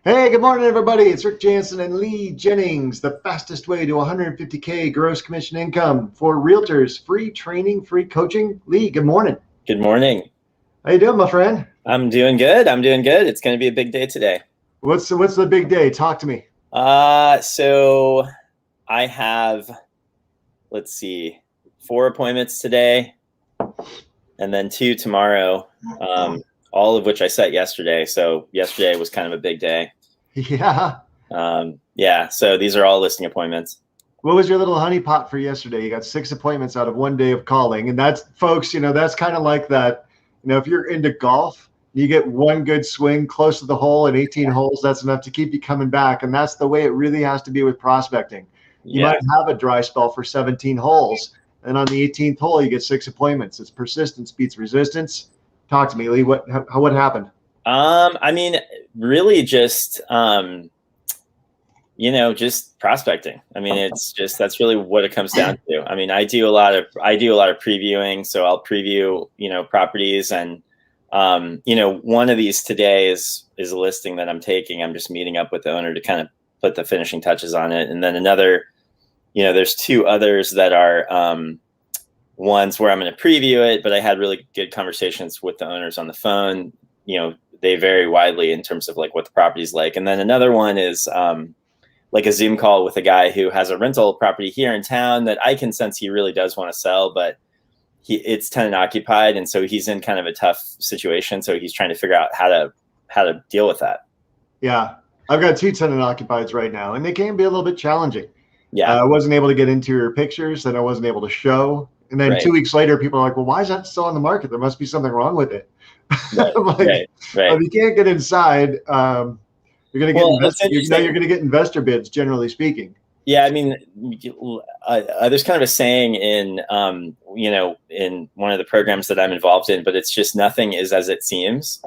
Hey, good morning, everybody. It's Rick Jansen and Lee Jennings. The fastest way to 150K gross commission income for realtors. Free training, free coaching. Lee, good morning. Good morning. How you doing, my friend? I'm doing good. I'm doing good. It's going to be a big day today. What's the big day? Talk to me. So I have, let's see, 4 appointments today and then 2 tomorrow, all of which I set yesterday. So yesterday was kind of a big day. Yeah. Yeah. So these are all listing appointments. What was your little honeypot for yesterday? You got 6 appointments out of one day of calling. And that's, folks, that's kind of like that. If you're into golf, you get one good swing close to the hole in 18 holes. That's enough to keep you coming back. And that's the way it really has to be with prospecting. You might have a dry spell for 17 holes. And on the 18th hole, you get 6 appointments. It's persistence beats resistance. Talk to me, Lee. What happened? I mean, really just, just prospecting. I mean, it's just, that's really what it comes down to. I mean, I do a lot of previewing. So I'll preview, properties, and, one of these today is a listing that I'm taking. I'm just meeting up with the owner to kind of put the finishing touches on it. And then another, there's 2 others that are, ones where I'm going to preview it, but I had really good conversations with the owners on the phone. They vary widely in terms of like what the property's like. And then another one is, like a Zoom call with a guy who has a rental property here in town that I can sense he really does want to sell, but it's tenant occupied. And so he's in kind of a tough situation. So he's trying to figure out how to deal with that. Yeah. I've got 2 tenant occupieds right now, and they can be a little bit challenging. Yeah. I wasn't able to get interior pictures that I wasn't able to show. And then 2 weeks later, people are like, well, why is that still on the market? There must be something wrong with it. Right. Like, if you can't get inside, you're going to get investor bids, generally speaking. Yeah, I mean, there's kind of a saying in in one of the programs that I'm involved in, but it's just nothing is as it seems.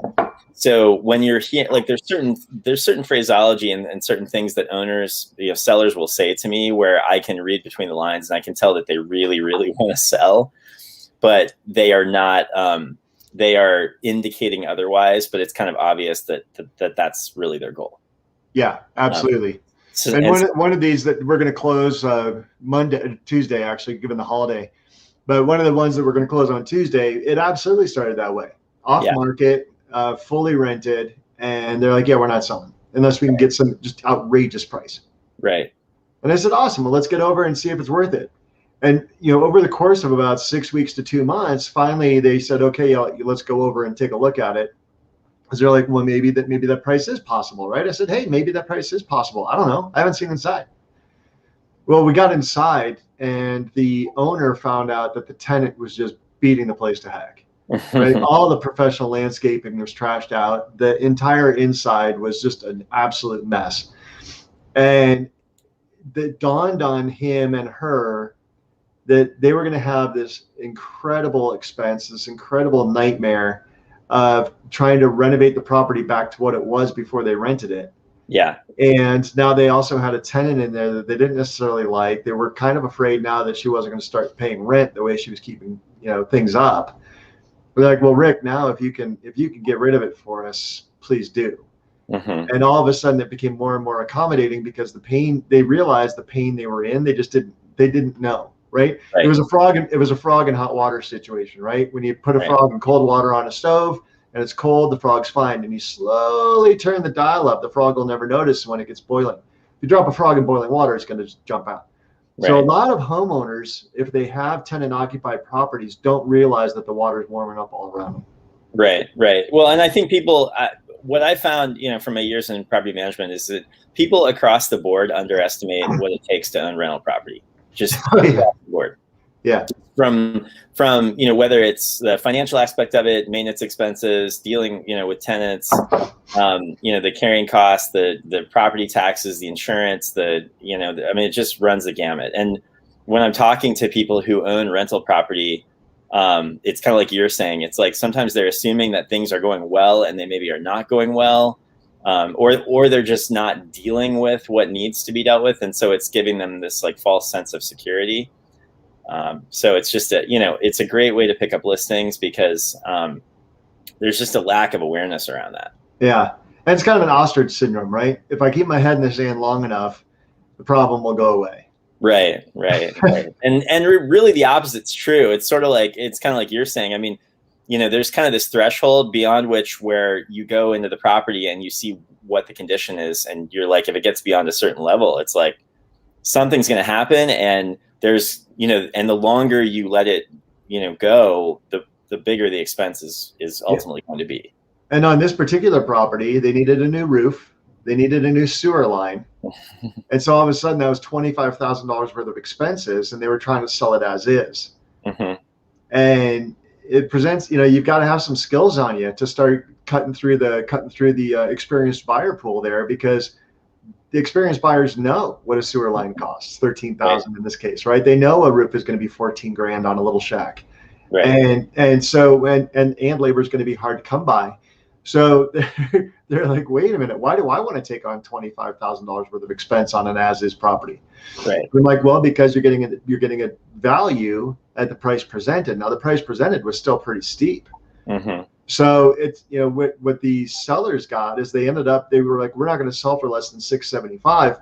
So when you're here, like there's certain phraseology and certain things that owners, sellers will say to me where I can read between the lines and I can tell that they really, really want to sell, but they are not. They are indicating otherwise, but it's kind of obvious that that's really their goal. Yeah, absolutely. One of these that we're going to close Tuesday, actually, given the holiday. But one of the ones that we're going to close on Tuesday, it absolutely started that way. Off market, fully rented. And they're like, yeah, we're not selling unless we can get some just outrageous price. Right. And I said, awesome. Well, let's get over and see if it's worth it. And, over the course of about 6 weeks to 2 months, finally they said, okay, let's go over and take a look at it. Because they're like, well, maybe that price is possible, right? I said, hey, maybe that price is possible. I don't know. I haven't seen inside. Well, we got inside, and the owner found out that the tenant was just beating the place to heck. Right? All the professional landscaping was trashed out. The entire inside was just an absolute mess. And it dawned on him and her that they were going to have this incredible expense, this incredible nightmare of trying to renovate the property back to what it was before they rented it. Yeah. And now they also had a tenant in there that they didn't necessarily like. They were kind of afraid now that she wasn't going to start paying rent the way she was keeping, things up. We're like, well, Rick, now if you can get rid of it for us, please do. Mm-hmm. And all of a sudden it became more and more accommodating because they realized the pain they were in. They didn't know. Right? It was a frog in hot water situation, right? When you put a frog in cold water on a stove and it's cold, the frog's fine. And you slowly turn the dial up, the frog will never notice when it gets boiling. If you drop a frog in boiling water, it's going to just jump out. Right. So a lot of homeowners, if they have tenant occupied properties, don't realize that the water is warming up all around them. Right. Well, and I think people, what I found, from my years in property management is that people across the board underestimate what it takes to own rental property. Just across the board. Yeah. From whether it's the financial aspect of it, maintenance expenses, dealing, with tenants, the carrying costs, the property taxes, the insurance, it just runs the gamut. And when I'm talking to people who own rental property, it's kind of like you're saying, it's like sometimes they're assuming that things are going well and they maybe are not going well. Or they're just not dealing with what needs to be dealt with. And so it's giving them this like false sense of security. So it's just it's a great way to pick up listings because there's just a lack of awareness around that. Yeah. And it's kind of an ostrich syndrome, right? If I keep my head in the sand long enough, the problem will go away. Right. And really the opposite's true. It's sort of like, it's kind of like you're saying. I mean, there's kind of this threshold beyond which where you go into the property and you see what the condition is. And you're like, if it gets beyond a certain level, it's like something's going to happen. And there's, and the longer you let it, go, the bigger the expense is ultimately going to be. And on this particular property, they needed a new roof. They needed a new sewer line. And so all of a sudden that was $25,000 worth of expenses, and they were trying to sell it as is. Mm-hmm. And it presents, you've got to have some skills on you to start cutting through the experienced buyer pool there, because the experienced buyers know what a sewer line costs, 13,000 in this case, right? They know a roof is going to be 14 grand on a little shack. Right. And so labor is going to be hard to come by. So they're like, wait a minute, why do I want to take on $25,000 worth of expense on an as-is property? Right. I'm like, well, because you're getting a value at the price presented. Now the price presented was still pretty steep. Mm-hmm. So it's, what the sellers got is they were like, we're not going to sell for less than $675.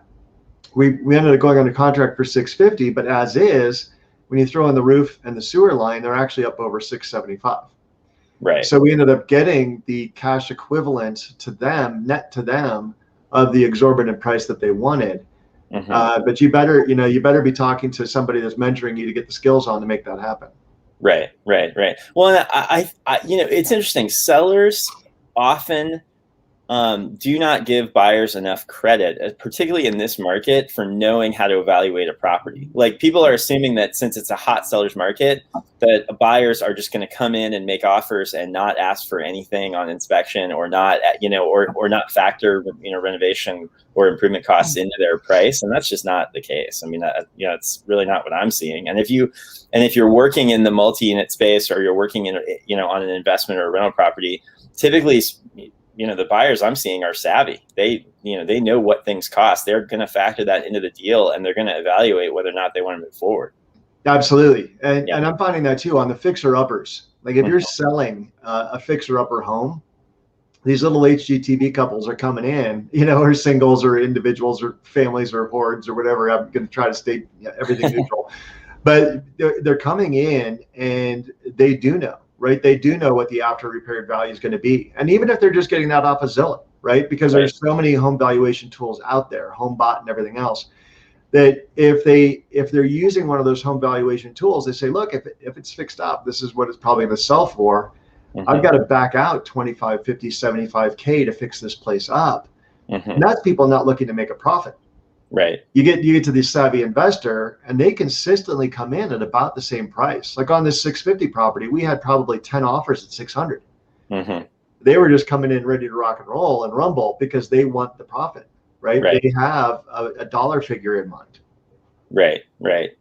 We ended up going under contract for $650, but as is, when you throw in the roof and the sewer line, they're actually up over $675. Right. So we ended up getting the cash equivalent to them, net to them, of the exorbitant price that they wanted. Mm-hmm. But you better be talking to somebody that's mentoring you to get the skills on to make that happen. Right. Well, I it's interesting. Sellers often do not give buyers enough credit, particularly in this market, for knowing how to evaluate a property. Like, people are assuming that since it's a hot seller's market, that buyers are just going to come in and make offers and not ask for anything on inspection, or not, or not factor, renovation or improvement costs into their price. And that's just not the case. I mean, it's really not what I'm seeing. And if you're working in the multi-unit space, or you're working in, on an investment or a rental property, typically, the buyers I'm seeing are savvy. They know what things cost. They're going to factor that into the deal, and they're going to evaluate whether or not they want to move forward. Absolutely. And I'm finding that too on the fixer uppers. Like, if you're selling a fixer upper home, these little HGTV couples are coming in, or singles or individuals or families or hordes or whatever. I'm going to try to stay everything neutral, but they're coming in and they do know. Right, they do know what the after repaired value is going to be, and even if they're just getting that off of Zillow, right? Because there's so many home valuation tools out there, HomeBot and everything else, that if they're using one of those home valuation tools, they say, look, if it's fixed up, this is what it's probably going to sell for. Mm-hmm. I've got to back out 25, 50, 75K to fix this place up. Mm-hmm. And that's people not looking to make a profit. Right. You get to the savvy investor, and they consistently come in at about the same price. Like on this 650 property, we had probably 10 offers at 600. Mm-hmm. They were just coming in ready to rock and roll and rumble because they want the profit, right? They have a dollar figure in mind. Right.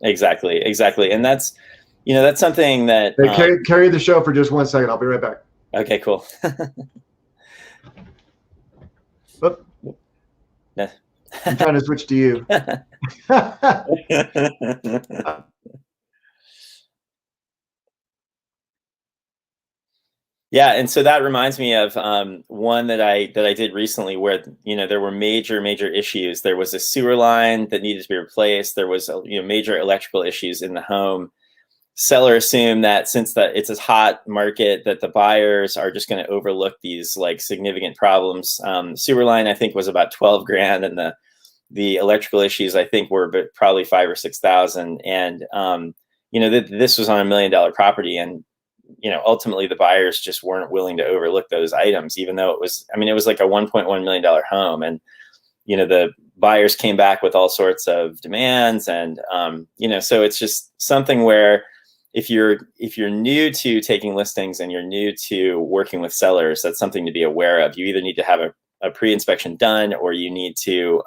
Exactly. And that's something that carry the show for just 1 second. I'll be right back. Okay, cool. Oop. Yeah. I'm trying to switch to you. Yeah, and so that reminds me of one that I did recently, where there were major issues. There was a sewer line that needed to be replaced. There was major electrical issues in the home. Seller assumed that since it's a hot market, that the buyers are just going to overlook these like significant problems. Sewer line, I think, was about 12 grand, and the electrical issues, I think, were probably 5,000 or 6,000. And this was on $1 million property, and ultimately the buyers just weren't willing to overlook those items, even though it was like a $1.1 million home. And the buyers came back with all sorts of demands, and so it's just something where if you're new to taking listings and you're new to working with sellers, that's something to be aware of. You either need to have a pre-inspection done, or you need to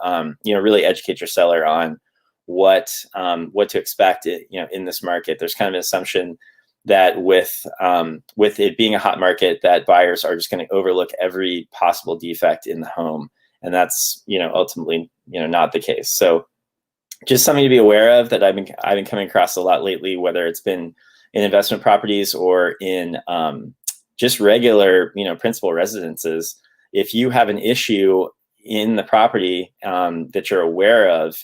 really educate your seller on what to expect in this market. There's kind of an assumption that with it being a hot market, that buyers are just going to overlook every possible defect in the home, and that's ultimately not the case. So just something to be aware of that I've been coming across a lot lately, whether it's been in investment properties or in just regular principal residences, if you have an issue in the property that you're aware of,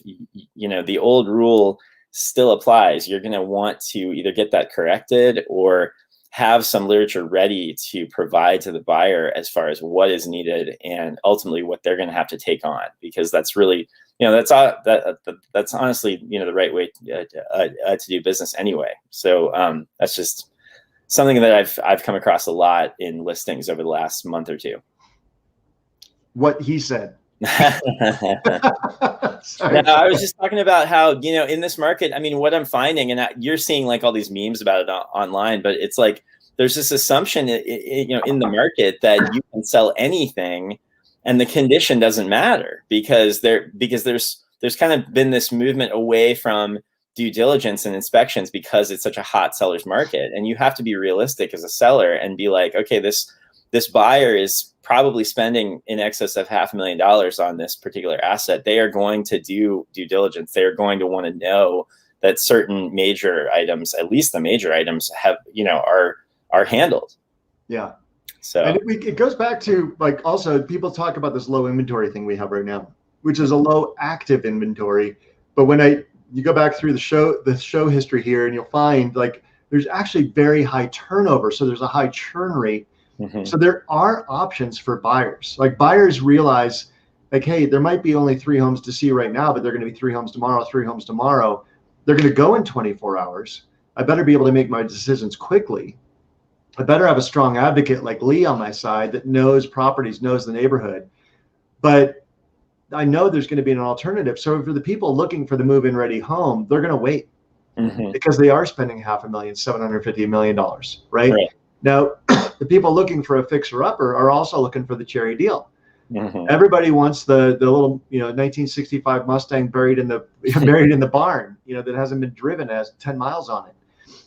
the old rule still applies. You're going to want to either get that corrected or have some literature ready to provide to the buyer as far as what is needed and ultimately what they're going to have to take on, because that's really, that's honestly, the right way to do business anyway. So that's just something that I've come across a lot in listings over the last month or two. What he said. No, I was just talking about how, in this market, I mean, what I'm finding, and you're seeing like all these memes about it online, but it's like, there's this assumption, in the market that you can sell anything and the condition doesn't matter, because there's kind of been this movement away from due diligence and inspections because it's such a hot seller's market. And you have to be realistic as a seller and be like, okay, this buyer is probably spending in excess of $500,000 on this particular asset. They are going to do due diligence. They are going to want to know that certain major items, at least the major items, have, are handled. Yeah. So, and it goes back to, like, also people talk about this low inventory thing we have right now, which is a low active inventory. But when you go back through the show history here, and you'll find like there's actually very high turnover. So there's a high churn rate. Mm-hmm. So there are options for buyers. Like, buyers realize, like, hey, there might be only 3 homes to see right now, but they're going to be 3 homes tomorrow, 3 homes tomorrow. They're going to go in 24 hours. I better be able to make my decisions quickly. I better have a strong advocate like Lee on my side that knows properties, knows the neighborhood. But I know there's going to be an alternative. So for the people looking for the move-in ready home, they're going to wait, mm-hmm. because they are spending $500,000, $750 million, right? Now, the people looking for a fixer-upper are also looking for the cherry deal. Mm-hmm. Everybody wants the little 1965 Mustang buried in the barn, that hasn't been driven, has 10 miles on it.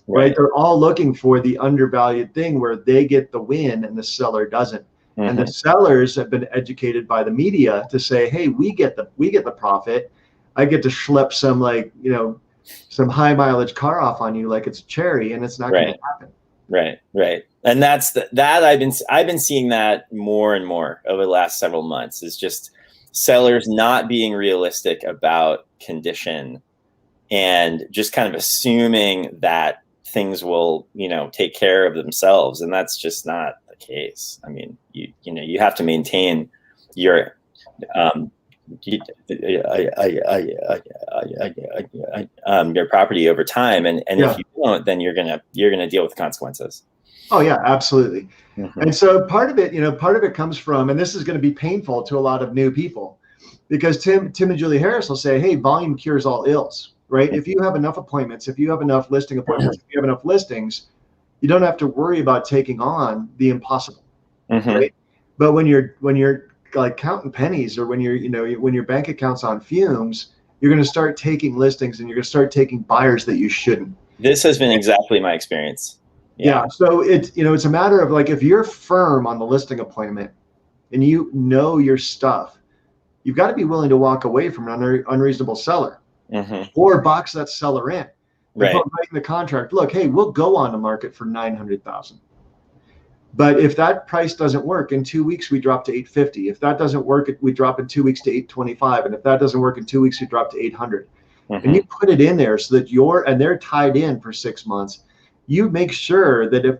Right? They're all looking for the undervalued thing where they get the win and the seller doesn't. Mm-hmm. And the sellers have been educated by the media to say, hey, we get the profit. I get to schlep some some high mileage car off on you like it's a cherry, and it's not going to happen. Right. And that's that I've been seeing that more and more over the last several months, is just sellers not being realistic about condition and just kind of assuming that things will, take care of themselves. And that's just not the case. I mean, you have to maintain your property over time, and if you don't, then you're gonna deal with the consequences. Oh yeah, absolutely. Mm-hmm. And so part of it comes from, and this is going to be painful to a lot of new people, because Tim and Julie Harris will say, hey, volume cures all ills, right? Mm-hmm. If you have enough appointments, if you have enough listing appointments, if you have enough listings, you don't have to worry about taking on the impossible, mm-hmm. right? But when you're like counting pennies, or when your bank account's on fumes, you're going to start taking listings and you're going to start taking buyers that you shouldn't. This has been exactly my experience. Yeah. So it's a matter of, like, if you're firm on the listing appointment and you know your stuff, you've got to be willing to walk away from an unreasonable seller, mm-hmm. or box that seller in. Right. Writing the contract. Look, hey, we'll go on the market for $900,000. But if that price doesn't work, in 2 weeks, we drop to $850. If that doesn't work, we drop in 2 weeks to $825. And if that doesn't work in 2 weeks, we drop to $800. Mm-hmm. And you put it in there so that they're tied in for 6 months. You make sure that if,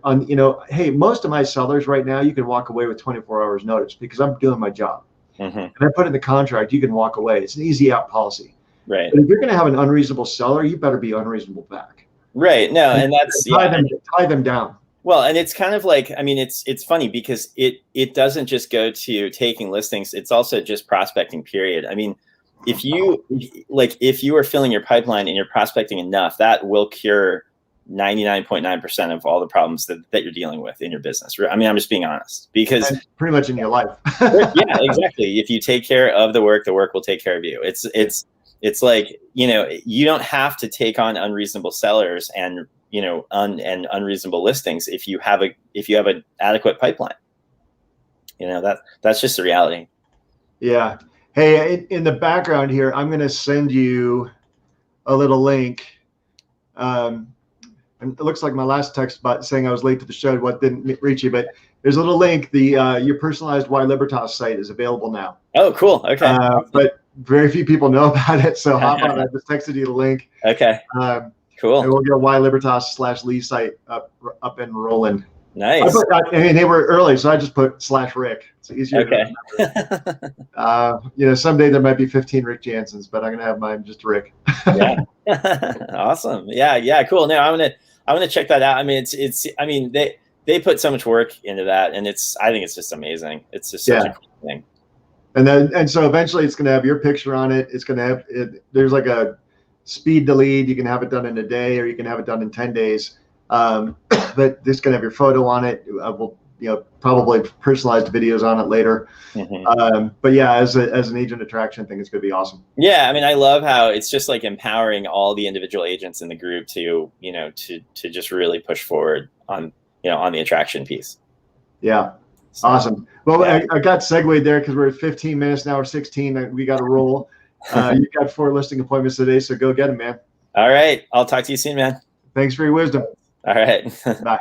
hey, most of my sellers right now, you can walk away with 24 hours notice because I'm doing my job. Mm-hmm. And I put in the contract, you can walk away. It's an easy out policy. Right. But if you're going to have an unreasonable seller, you better be unreasonable back. Right. No, and that's tie them down. Well, and it's kind of like, I mean, it's funny because it doesn't just go to taking listings. It's also just prospecting, period. I mean, if you are filling your pipeline and you're prospecting enough, that will cure 99.9% of all the problems that you're dealing with in your business. I mean, I'm just being honest, because and pretty much in your life. Yeah, exactly. If you take care of the work will take care of you. It's like, you don't have to take on unreasonable sellers and unreasonable listings if you have an adequate pipeline. That's just the reality. Yeah. Hey, in the background here, I'm going to send you a little link. and it looks like my last text about saying I was late to the show, what didn't reach you, but there's a little link. Your personalized Y Libertas site is available now. Oh, cool. Okay. But very few people know about it, so hop on. I just texted you the link. Okay. Cool. And we'll get Y Libertas/Lee site up and rolling. Nice. I mean, they were early, so I just put /Rick. It's easier. Okay. Someday there might be 15 Rick Jansons, but I'm gonna have mine just Rick. Yeah. Awesome. Yeah. Cool. No, I'm gonna check that out. I mean, I mean, they put so much work into that, and I think it's just amazing. It's just such a cool thing. And so eventually it's gonna have your picture on it. It's gonna have there's like a speed delete. You can have it done in a day, or you can have it done in 10 days. But it's gonna have your photo on it. We'll probably personalized videos on it later. But yeah, as an agent attraction thing, it's gonna be awesome. Yeah, I mean, I love how it's just like empowering all the individual agents in the group to to just really push forward on on the attraction piece. Yeah, so, awesome. Well, yeah. I got segued there because we're at 15 minutes now, or 16. We got to roll. You got 4 listing appointments today, so go get them, man. All right, I'll talk to you soon, man. Thanks for your wisdom. All right. Bye.